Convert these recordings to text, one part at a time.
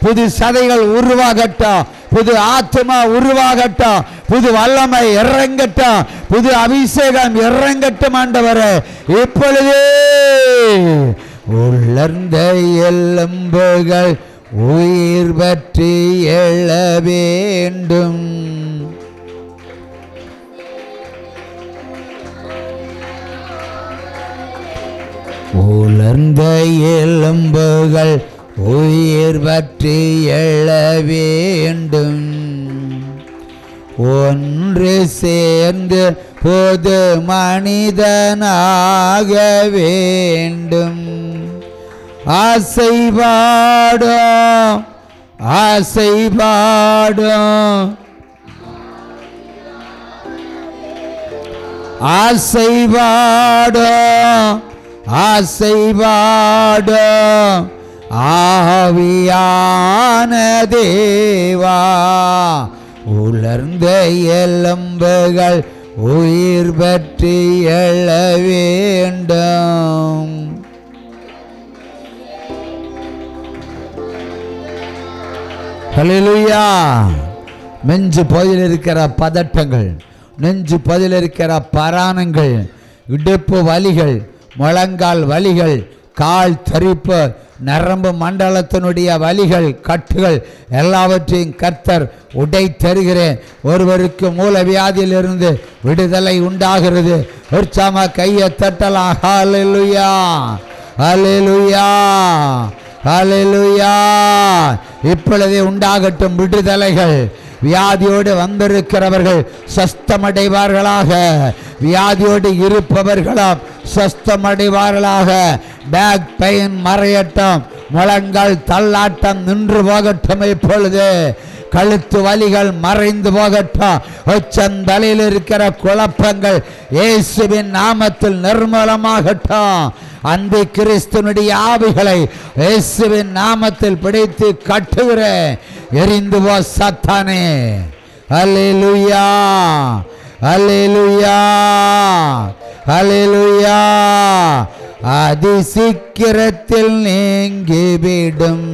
புது சதைகள் உருவாகட்டும், புது ஆத்மா உருவாகட்டும், புது வல்லமை இறங்கட்டும், புது அபிஷேகம் இறங்கட்டும் ஆண்டவரே. இப்பொழுதே உலர்ந்த எலும்புகள் உயிர் பற்றி எழ வேண்டும். உலர்ந்த எலும்புகள் உயிர் பற்றி எழ வேண்டும். ஒன்று சேர்ந்து பொது மனிதனாக வேண்டும். ஆசைபாடும் ஆசைபாடும் ஆசைபாடும் ஆசைபாடும் ஆவியான தேவா, உலர்ந்த எலும்புகள் உயிர் பற்றி எழ வேண்டும். ஹல்லேலூயா. நெஞ்சு பகுதியில் இருக்கிற பதட்டங்கள், நெஞ்சு பகுதியில் இருக்கிற பராணங்கள், இடுப்பு வலிகள், முழங்கால் வலிகள், கால் தரிப்பு, நரம்பு மண்டலத்தினுடைய வலிகள், கட்டுகள் எல்லாவற்றையும் கர்த்தர் உடை தருகிறேன். ஒருவருக்கு மூல வியாதியிலிருந்து விடுதலை உண்டாகிறது. உற்சாம கையை தட்டலாம். ஹல்லேலூயா, ஹல்லேலூயா, ஹல்லேலூயா. இப்பொழுதே உண்டாகட்டும் விடுதலைகள். வியாதியோடு வந்திருக்கிறவர்கள் சொஸ்தமடைவார்களாக. வியாதியோடு இருப்பவர்களும் சொஸ்தமடைவார்களாக. Back pain மறையட்டும். முழங்கால் தள்ளாட்டம் நின்று போகட்டும். இப்பொழுது கழுத்து வலிகள் மறைந்து போகட்டும். உச்சந்தலையில் இருக்கிற குழப்பங்கள் இயேசுவின் நாமத்தில் நிர்மூலமாகட்டும். அந்த கிறிஸ்துனுடைய ஆவிகளை இயேசுவின் நாமத்தில் பிடித்து கட்டுகிறேன். எரிந்து போ சாத்தானே. ஹல்லேலூயா, ஹல்லேலூயா, ஹல்லேலூயா. அதி சீக்கிரத்தில் நீங்கிவிடும்.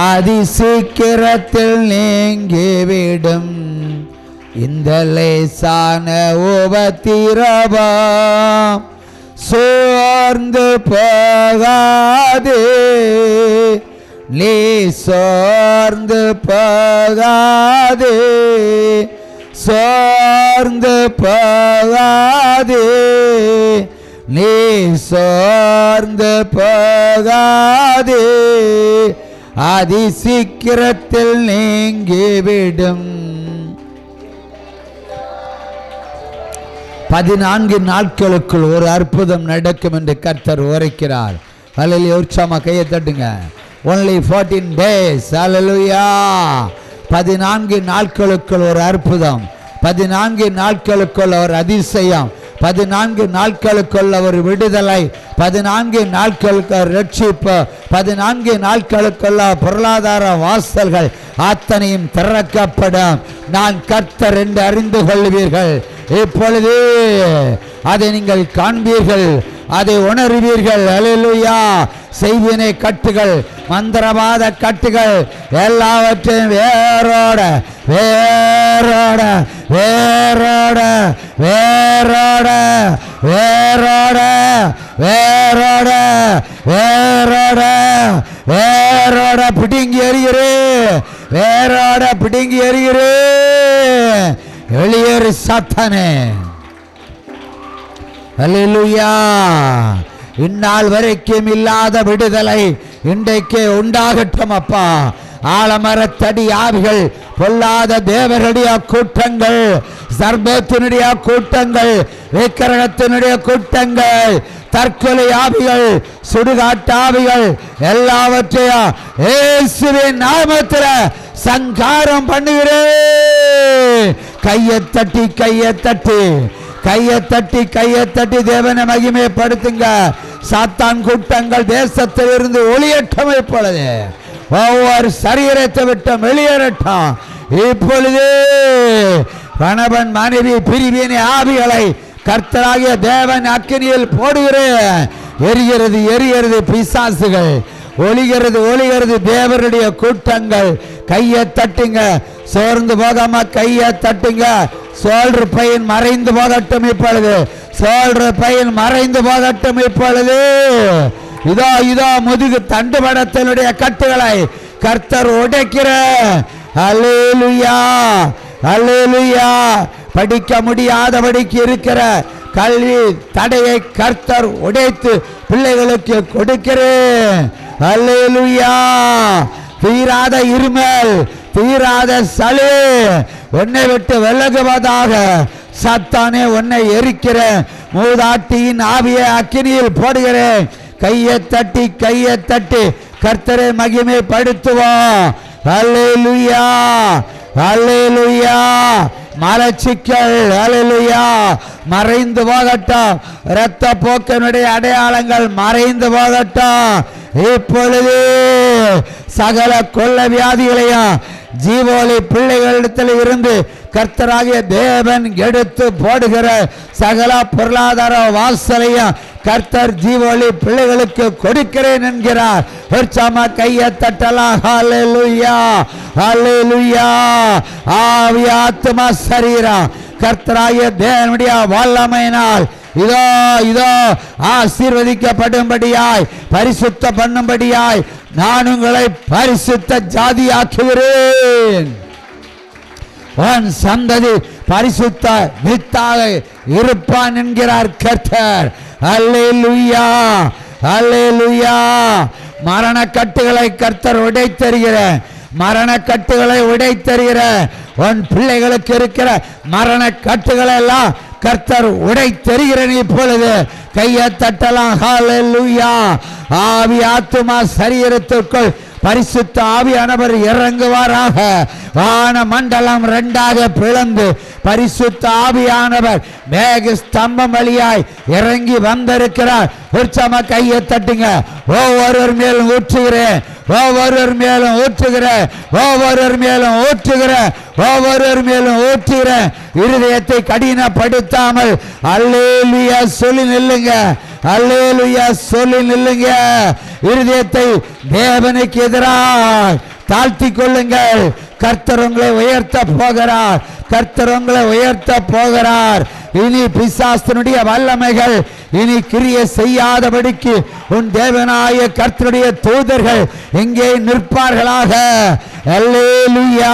அதி சீக்கிரத்தில் நீங்கிவிடும். இந்த லேசான உபத்திரவம் சோர்ந்து போகாதே. நீ சோர்ந்து போகாதே, சோர்ந்து போகாதே. நீ சோர்ந்து போகாதே. அதி சீக்கிரத்தில் நீங்கிவிடும். 14 நாட்களுக்குள் ஒரு அற்புதம் நடக்கும் என்று கர்த்தர் உரைக்கிறார். ஹல்லேலூயா. உற்சாகமா கையை தட்டுங்க. only 14 days. ஹல்லேலூயா. 14 நாட்களுக்குள் ஒரு அற்புதம், 14 நாட்களுக்குள் ஒரு அதிசயம், 14 நாட்களுக்குள்ள ஒரு விடுதலை, 14 நாட்களுக்கு ரட்சிப்பு, 14 நாட்களுக்குள்ள பொருளாதார வாசல்கள் அத்தனையும் திறக்கப்படும். நான் கர்த்தர் என்று அறிந்து கொள்வீர்கள். இப்பொழுது அதை நீங்கள் காண்பீர்கள், அதை உணர்வீர்கள். ஹல்லேலூயா. செய்வினை கட்டுகள், மந்திரவாத கட்டுகள் எல்லாவற்றையும் வேரோட வேரோட வேரோட வேரோட வேரோட வேரோட வேரோட வேரோட பிடுங்கி எறிகிறேன். வேரோட பிடுங்கி எறிகிறேன். வெளியேறு சாத்தானே. ஹல்லேலூயா. இந்நாள் வரைக்கும் இல்லாத விடுதலை இன்றைக்கு உண்டாகட்டும் அப்பா. ஆலமரத்தடி ஆவிகள், பொல்லாத தேவருடைய கூட்டங்கள், சர்பத்தினுடைய கூட்டங்கள், விக்கிரகத்தினுடைய கூட்டங்கள், தற்கொலை ஆவிகள், சுடுகாட்டாவிகள் எல்லாவற்றையும் இயேசுவின் நாமத்தில் சங்காரம் பண்ணுகிறேன். கையை தட்டி கையை தட்டி கையை தட்டி கையை தட்டி தேவனை மகிமைப்படுத்துங்க. சாத்தான் கூட்டங்கள் தேசத்தில் இருந்து ஒளியேற்றம். இப்பொழுது ஒவ்வொரு சரீரத்தை விட்டு வெளியேறட்டும். இப்பொழுது கணவன் மனைவி பிரிவினை ஆவிகளை கர்த்தராகிய தேவன் அக்கினியில் போடுகிறேன். எரிகிறது எரிகிறது பிசாசுகள், ஒளிகிறது ஒளிகிறது தேவருடைய கூட்டங்கள். கையை தட்டுங்க, சோர்ந்து போகாம கையை தட்டுங்க. சோல்ற பையன் மறைந்து போகட்டும் இப்பொழுது, சோல்ற பையன் மறைந்து போகட்டும் இப்பொழுது. இதோ இதோ முதுகு தண்டுபடத்தினுடைய கட்டுகளை கர்த்தர் உடைக்கிற. அல்லேலூயா அல்லேலூயா. படிக்க முடியாதபடிக்கு இருக்கிற கல்வி தடையை கர்த்தர் உடைத்து பிள்ளைகளுக்கு கொடுக்கிறேன். அல்லேலூயா. தீராத இருமல், தீராத சளி உன்னை விட்டு விலகுவதாக. சத்தானே உன்னை எரிக்கிறேன், மூதாட்டியின் ஆவியை அக்கினியில் போடுகிறேன். கையை தட்டி கையை தட்டி கர்த்தரை மகிமைப்படுத்துவோம். அல்லேலூயா அல்லேலூயா. மலச்சிக்கல் அல்லேலூயா மறைந்து போகட்டும். இரத்த போக்கினுடைய அடையாளங்கள் மறைந்து போகட்டும். இப்பொழுது சகல கொள்ள வியாதிகளையும் ஜீவோலி பிள்ளைகளிடத்தில் இருந்து கர்த்தராகிய தேவன் எடுத்து போடுகிற சகல பொருளாதார வாசலையும் கர்த்தர் ஜீவோலி பிள்ளைகளுக்கு கொடுக்கிறேன் என்கிறார். உற்சாகமா கையை தட்டலாம். ஹல்லேலூயா ஹல்லேலூயா. ஆவி ஆத்துமா சரீரம் கர்த்தராகிய தேவனுடைய வல்லமையினால் இதோ இதோ ஆசீர்வதிக்கப்படும்படியாய் பரிசுத்த பண்ணும்படியாய் நான் உங்களை பரிசுத்த ஜாதியாக்குகிறேன். உன் சந்ததி பரிசுத்த வித்தாக இருப்பான் என்கிறார் கர்த்தர். அல்லேலூயா அல்லேலூயா. மரண கட்டுகளை கர்த்தர் உடைத்தருகிற, மரண கட்டுகளை உடைத்தருகிற உன் பிள்ளைகளுக்கு இருக்கிற மரண கட்டுகளை எல்லாம் கர்த்தர் உடைத்தருகிறேன். இப்பொழுது கையை தட்டலாம். ஹல்லேலூயா. ஆவி ஆத்துமா சரீரத்திற்குள் பரிசுத்த ஆவியானவர் இறங்குவாராக. வான மண்டலம் இரண்டாக பிளந்து பரிசுத்த ஆவியானவர் மேக ஸ்தம்பம் வழியாய் இறங்கி வந்திருக்கிறார். உற்சாகமா கையை தட்டுங்க. ஒவ்வொருவர் மேலும் ஊற்றுகிறேன், ஒவ்வொருவர் மேலும் ஊற்றுகிறேன், ஒவ்வொருவர் மேலும் ஊற்றுகிறேன், ஒவ்வொருவர் மேலும் ஊற்றுகிறேன். இருதயத்தை கடினப்படுத்தாமல் அல்லேலூயா சொல்லி நில்லுங்க, அல்லேலூயா சொல்லி நில்லுங்க. இருதயத்தை தேவனுக்கு எதிராக தாழ்த்தி கொள்ளுங்கள். கர்த்தர் உங்களை உயர்த்த போகிறார், கர்த்தர் உங்களை உயர்த்த போகிறார். இனி பிசாசனுடைய வல்லமைகள் இனி கிரியை செய்யாதபடிக்கு உன் தேவனாய கர்த்தருடைய தூதர்கள் எங்கே நிற்பார்களாக. அல்லேலூயா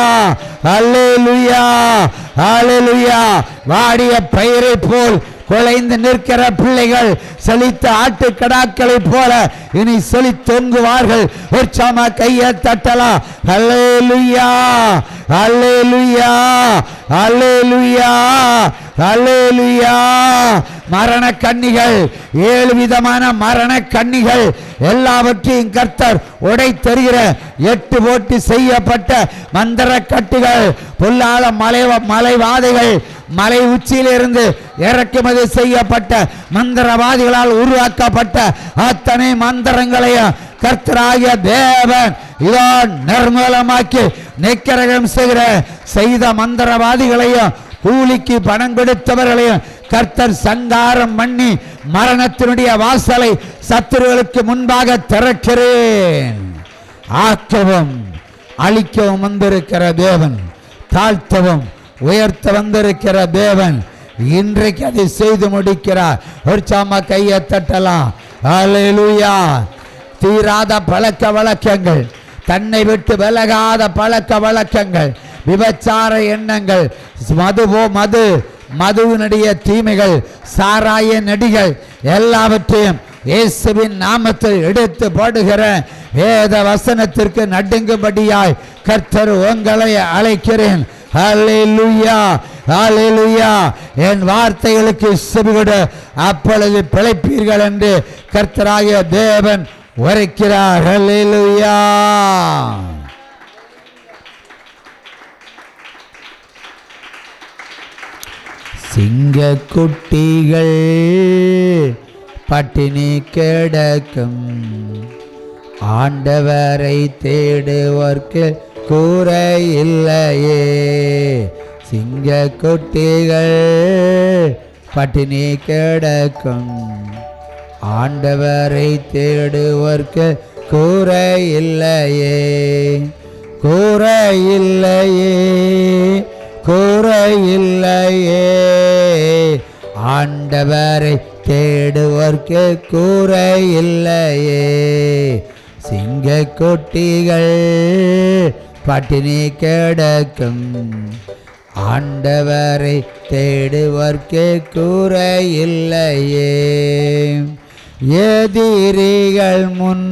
அல்லேலூயா அல்லேலூயா. வாடிய பயிரை போல் குலைந்து நிற்கிற பிள்ளைகள் செழித்த ஆட்டுக்கடாக்களை போல இனி செழி தொங்குவார்கள். உற்சாகமா கையை தட்டலாம். அல்லேலூயா அல்லேலூயா அல்லேலூயா அல்லேலூயா. மரண கண்ணிகள், 7 விதமான மரண கண்ணிகள் எல்லாவற்றையும் கர்த்தர் உடைத்தருகிற 8 போட்டு செய்யப்பட்ட மந்திர கட்டுகள், பொல்லாத மலைவாதைகள், மலை உச்சியிலிருந்து இறக்குமதி செய்யப்பட்ட மந்திரவாதிகளால் உருவாக்கப்பட்ட அத்தனை மந்திரங்களையும் கர்த்தராகிய தேவன் இதோ நிர்மூலமாக்கி நிக்கிரகம் செய்த மந்திரவாதிகளையும் கூலிக்கு பணம் கொடுத்தவர்களையும் கர்த்தர் சங்காரம் பண்ணி மரணத்தினுடைய வாசலை சத்துருகளுக்கு முன்பாக திறக்கிறேன். ஆக்கவும் அழிக்கவும் வந்திருக்கிற தேவன், தாழ்த்தவும் உயர்த்த வந்திருக்கிற தேவன் இன்றைக்கு அதை செய்து முடிக்கிறார். ஒரு சாமா கையை தட்டலாம். அல்லேலூயா. தீராத பழக்க வழக்கங்கள், தன்னை விட்டு விலகாத பழக்க வழக்கங்கள், விபச்சார எண்ணங்கள், மதுவினுடைய தீமைகள், சாராய நடிகள் எல்லாவற்றையும் இயேசுவின் நாமத்தில் எடுத்து போடுகிற வேத வசனத்திற்கு நடுங்கும்படியாய் கர்த்தர் உங்களை அழைக்கிறேன். ஹல்லேலூயா ஹல்லேலூயா. என் வார்த்தைகளுக்கு செவிகொடு, அப்பொழுது பிழைப்பீர்கள் என்று கர்த்தராகிய தேவன் உரைக்கிறார். ஹல்லேலூயா. சிங்க குட்டிகள் பட்டினி கிடக்கும், ஆண்டவரை தேடுவோர்க்கு கூரை இல்லையே. சிங்க குட்டிகள் பட்டினி கிடக்கும், ஆண்டவரை தேடுவர்க்கு குறையில்லையே, குறையில்லையே, குறையில்லையே. ஆண்டவரை தேடுவர்க்கு குறையில்லையே. சிங்க குட்டிகள் பட்டினி கிடக்கும், ஆண்டவரை தேடுவர்க்கு குறையில்லையே. எதிரிகள் முன்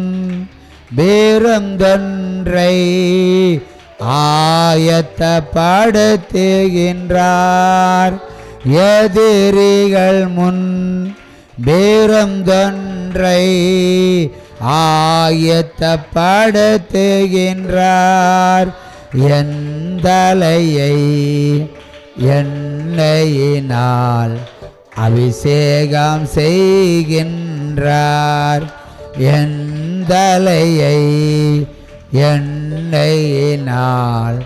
பேருந்தொன்றை ஆயத்தப்படுத்துகின்றார். எதிரிகள் முன் பேருந்தொன்றை ஆயத்தப்படுத்துகின்றார். எந்தலையை எண்ணெயினால் அபிஷேகம் செய்கின்றார். எந்தலையை எண்ணெயினால்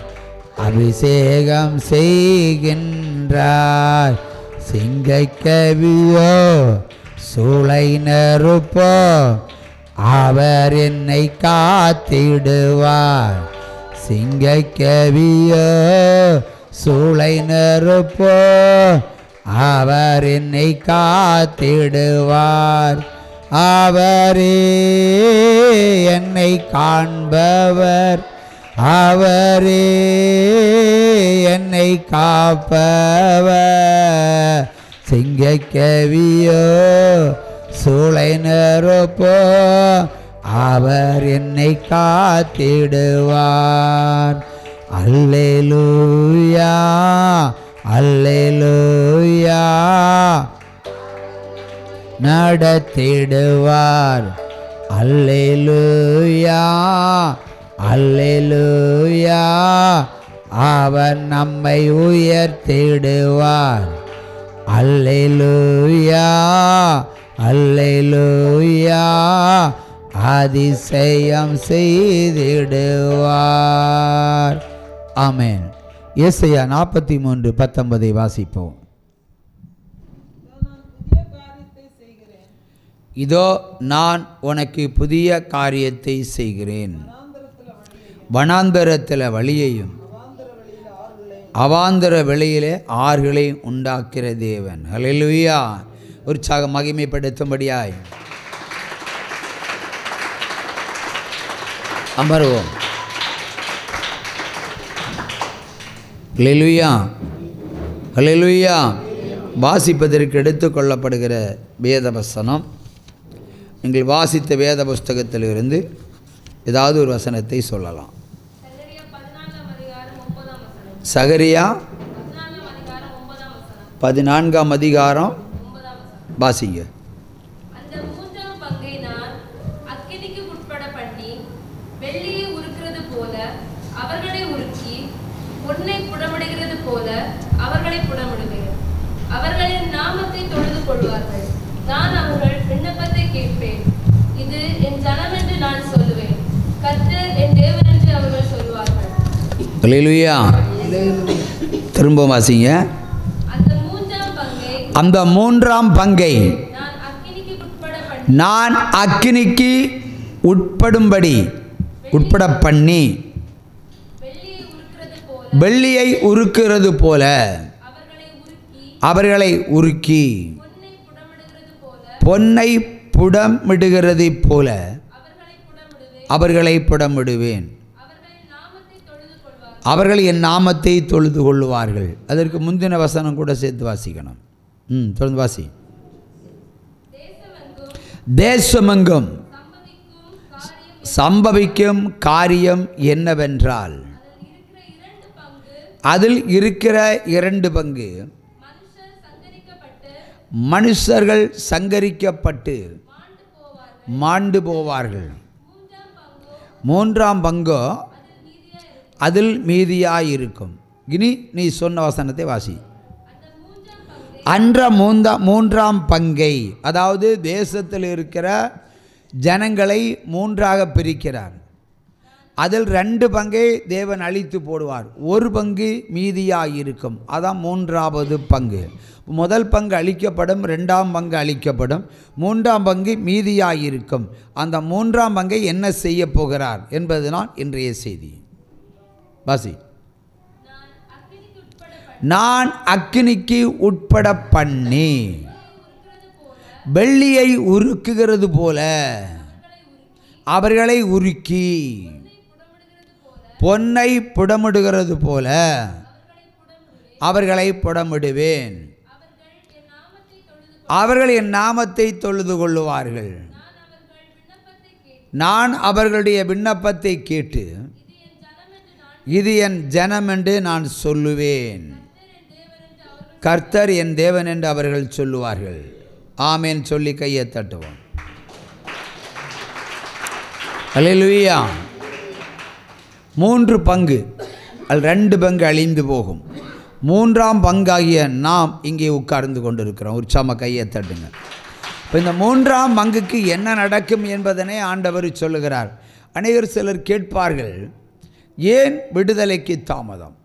அபிஷேகம் செய்கின்றார். சிங்கைக்கவியோ சூளை நெருப்போ அவர் என்னை காத்திடுவார். சிங்கைக்கவியோ சூளை நெருப்போ அவர் என்னை காத்திடுவார். அவரே என்னை காண்பவர், அவரே என்னை காப்பவர். சிங்கைக்கவியோ சூளை நெருப்போ அவர் என்னை காத்திடுவார். அல்லேலூயா, அல்லேலூயா. நடத்திடுவார். அல்லேலூயா, அல்லேலூயா. அவர் நம்மை உயர்த்திடுவார். அல்லேலூயா, அல்லேலூயா. அதிசயம் செய்திடுவார். ஆமென். ஏசாயா 43:19 வாசிப்போம். இதோ நான் உனக்கு புதிய காரியத்தை செய்கிறேன், வனாந்தரத்தில் வழியையும் அவாந்தர வெளியிலே ஆறுகளை உண்டாக்குகிற தேவன். ஹல்லேலூயா. உற்சாக மகிமைப்படுத்தும்படியாய் அமர்வோம். ஹல்லேலூயா, ஹல்லேலூயா. வாசிப்பதற்கு எடுத்துக்கொள்ளப்படுகிற வேத வசனம், நீங்கள் வாசித்த வேத புஸ்தகத்திலிருந்து ஏதாவது ஒரு வசனத்தை சொல்லலாம். சகரியா 14ஆம் அதிகாரம் வாசிங்க. அந்த மூன்றாம் பங்கை நான் அக்கினிக்கு உட்பட பண்ணி வெள்ளியை உருக்குறது போல அவர்களை உருக்கி, பொன்னை புடமிடுகிறது போல அவர்களை புடமிடுவேன். அவர்களின் நாமத்தை தொழுது கொள்வார்கள். நான் அவர்கள் விண்ணப்பத்தை கேட்பேன். இது என் ஜனம் என்று நான் சொல்லுவேன். கர்த்தர் என் தேவன் என்று அவர்கள் சொல்வார்கள். அல்லேலூயா. திரும்ப வாசிங்க. அந்த மூன்றாம் பங்கை நான் அக்கினிக்கு உட்பட பண்ணி வெள்ளியை உருக்குறது போல அவர்களை உருக்கி, பொன்னை புடமிடுகிறது போல அவர்களை புடமிடுவேன். அவர்கள் என் நாமத்தை தொழுது கொள்வார்கள். அதற்கு முந்தின வசனம் கூட சேர்த்து வாசிக்கணும். தொடர்ந்து வாசி. தேசமெங்கும் சம்பவிக்கும் காரியம் என்னவென்றால், அதில் இருக்கிற 2 பங்கு மனுஷர்கள் சங்கரிக்கப்பட்டு மாண்டு போவார்கள். 3ஆம் பங்கோ அதில் மீதியாயிருக்கும். இனி நீ சொன்ன வசனத்தை வாசி. அன்ற 3ஆம் பங்கை, அதாவது தேசத்தில் இருக்கிற ஜனங்களை 3ஆக பிரிக்கிறார். அதில் 2 பங்கை தேவன் அழித்து போடுவார், 1 பங்கு மீதியாக இருக்கும். அதான் 3வது பங்கு. முதல் பங்கு அழிக்கப்படும், 2ஆம் பங்கு அழிக்கப்படும், 3ஆம் பங்கு மீதியாக இருக்கும். அந்த 3ஆம் பங்கை என்ன செய்ய போகிறார் என்பதுதான் இன்றைய செய்தி. வாசி. நான் அக்கினிக்கு உட்பட பண்ணி வெள்ளியை உருக்குகிறது போல அவர்களை உருக்கி, பொன்னை புடமிடுகிறது போல அவர்களை புடமிடுவேன். அவர்கள் என் நாமத்தை தொழுது கொள்ளுவார்கள். நான் அவர்களுடைய விண்ணப்பத்தை கேட்டு இது என் ஜனம் என்று நான் சொல்லுவேன். கர்த்தர் என் தேவன் என்று அவர்கள் சொல்லுவார்கள். ஆமேன் சொல்லி கையை தட்டுவோம். அல்லேலூயா. 3 பங்கு, அதில் 2 பங்கு அழிந்து போகும். 3ஆம் பங்காகிய நாம் இங்கே உட்கார்ந்து கொண்டிருக்கிறோம். உற்சாம கையை தட்டுங்க. இப்போ இந்த 3ஆம் பங்குக்கு என்ன நடக்கும் என்பதனை ஆண்டவர் சொல்லுகிறார். சிலர் கேட்பார்கள், ஏன் விடுதலைக்கு தாமதம்,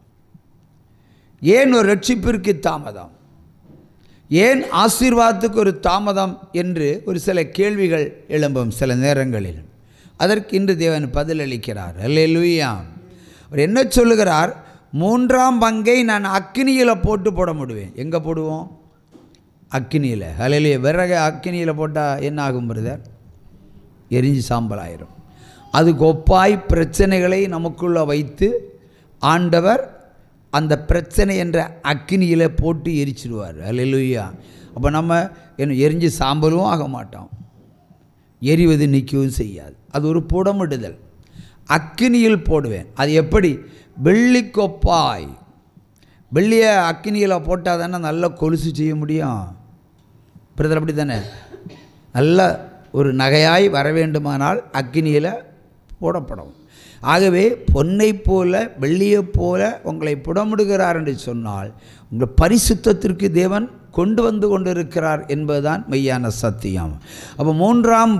ஏன் ஒரு ரட்சிப்பிற்கு தாமதம், ஏன் ஆசீர்வாதத்துக்கு ஒரு தாமதம் என்று ஒரு சில கேள்விகள் எழும்பும் சில நேரங்களில். அதற்கு இன்று தேவன் பதிலளிக்கிறார். அல்லேலூயா. அவர் என்ன சொல்லுகிறார்? 3ஆம் பங்கை நான் அக்கினியில் போட்டு போட முடிவேன். எங்கே போடுவோம்? அக்கினியில். அல்லேலூயா. விறகு அக்கினியில் போட்டால் என்ன ஆகும் பிரதர்? எரிஞ்சு சாம்பல் ஆயிரும். அது கொப்பாய் பிரச்சனைகளை நமக்குள்ளே வைத்து ஆண்டவர் அந்த பிரச்சனை என்ற அக்கினியில் போட்டு எரிச்சிடுவார். அல்லேலூயா. அப்போ நம்ம எரிஞ்சு சாம்பலும் ஆக மாட்டோம், எரிவது நிற்கவும் செய்யாது. அது ஒரு புடமிடுதல். அக்கினியில் போடுவேன். அது எப்படி? வெள்ளி கொப்பாய். வெள்ளியை அக்கினியில் போட்டால் தானே நல்ல கொலுசு செய்ய முடியும் பிரதர், அப்படி தானே? நல்ல ஒரு நகையாய் வர வேண்டுமானால் அக்கினியில் போடப்படும். ஆகவே பொன்னை போல வெள்ளியை போல உங்களை புடமிடுகிறார் என்று சொன்னால் உங்கள் பரிசுத்தத்திற்கு தேவன் கொண்டு வந்து கொண்டிருக்கிறார் என்பதுதான் மெய்யான சத்தியம். அப்போ 3ஆம்